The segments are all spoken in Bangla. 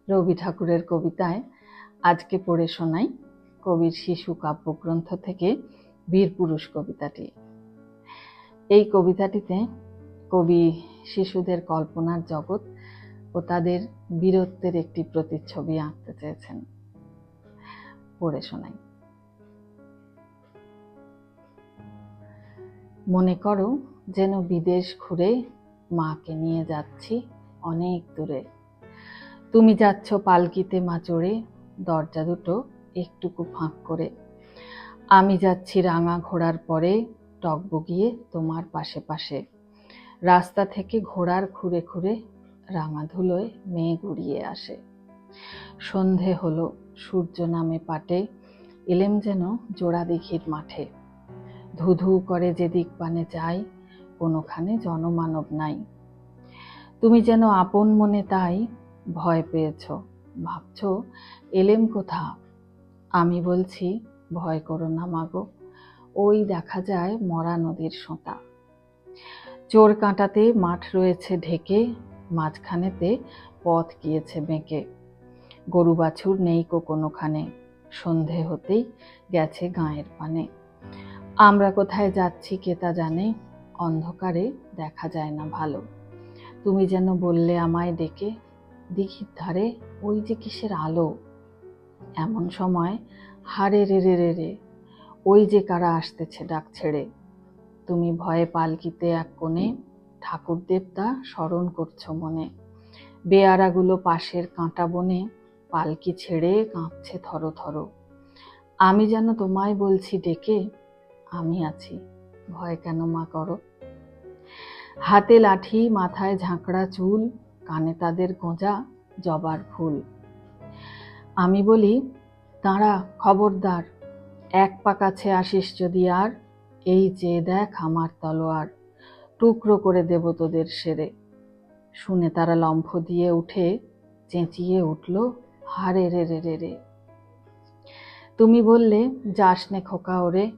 রবি ঠাকুরের কবিতায় আজকে পড়ে শোনাই কবির শিশু কাব্যগ্রন্থ থেকে বীরপুরুষ কবিতাটি। এই কবিতাটিতে কবি শিশুদের কল্পনার জগৎ ও তাদের বীরত্বের একটি প্রতিচ্ছবি আঁকতে চেয়েছেন। পড়ে শোনাই। মনে করো যেন বিদেশ ঘুরে মাকে নিয়ে যাচ্ছি অনেক দূরে। তুমি যাচ্ছ পালকিতে মা চড়ে, দরজা দুটো একটুকু ফাঁক করে। আমি যাচ্ছি রাঙা ঘোড়ার পরে, টগবগিয়ে তোমার পাশে পাশে। রাস্তা থেকে ঘোড়ার খুঁড়ে খুঁড়ে রাঙা ধুলোয় মেঘ উড়িয়ে আসে। সন্ধে হলো, সূর্য নামে পাটে, এলেম যেন জোড়া দিঘির মাঠে। ধুধু করে যেদিক পানে যাই, কোনোখানে জনমানব নাই। তুমি যেন আপন মনে তাই ভয় পেয়েছ, ভাবছ এলেম কোথা। আমি বলছি ভয় করো না মাগো, ওই দেখা যায় মরা নদীর সোঁতা। চোর কাঁটাতে মাঠ রয়েছে ঢেকে, মাঝখানেতে পথ গিয়েছে বেঁকে। গরু বাছুর নেই কোনোখানে, সন্ধে হতেই গেছে গাঁয়ের পানে। আমরা কোথায় যাচ্ছি কে তা জানে, অন্ধকারে দেখা যায় না ভালো। তুমি যেন বললে আমায় ডেকে, দিঘির ধারে ওই যে কিসের আলো। এমন সময় হারে রে রে রে রে, ওই যে কারা আসতেছে ডাক ছেড়ে। তুমি ভয়ে পালকিতে এক কোণে, ঠাকুর দেবতা স্মরণ করছো মনে। বেয়ারাগুলো পাশের কাঁটা বনে, পালকি ছেড়ে কাঁপছে থরো থরো। আমি যেন তোমায় বলছি ডেকে, আমি আছি, ভয় কেন মা করো। হাতে লাঠি, মাথায় ঝাঁকড়া চুল, কানে তাদের গোঁজা জবার ফুল। আমি বলি দাঁড়া খবরদার, এক পা কাছে আসিস যদি আর, এই চেয়ে দেখ আমার তলোয়ার, টুকরো করে দেব তোদের সেরে। শুনে তারা লম্ফ দিয়ে উঠে চেঁচিয়ে উঠল হারে রে রে রে রে। তুমি বললে যাস নে খোকা ওরে,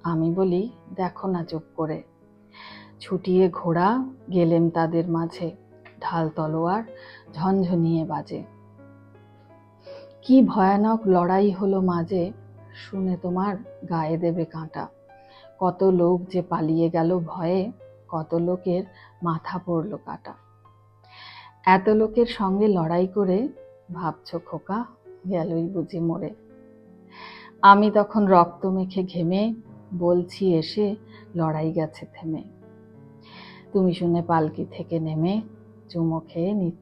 আমি বলি দেখো না চুপ করে। ছুটিয়ে ঘোড়া গেলেম তাদের মাঝে, ঢাল তলোয়ার ঝনঝনিয়ে বাজে। কি ভয়ানক লড়াই হলো মাঝে, শুনে তোমার গায়ে দেবে কাঁটা। কত লোক যে পালিয়ে গেল ভয়ে, কত লোকের মাথা পড়ল কাটা। এত লোকের সঙ্গে লড়াই করে ভাবছো খোকা গেলই বুঝি মরে। আমি তখন রক্ত মেখে ঘেমে বলছি এসে লড়াই গেছে থেমে। তুমি শুনে পালকি থেকে নেমে চুমো খেয়ে নিচ্ছ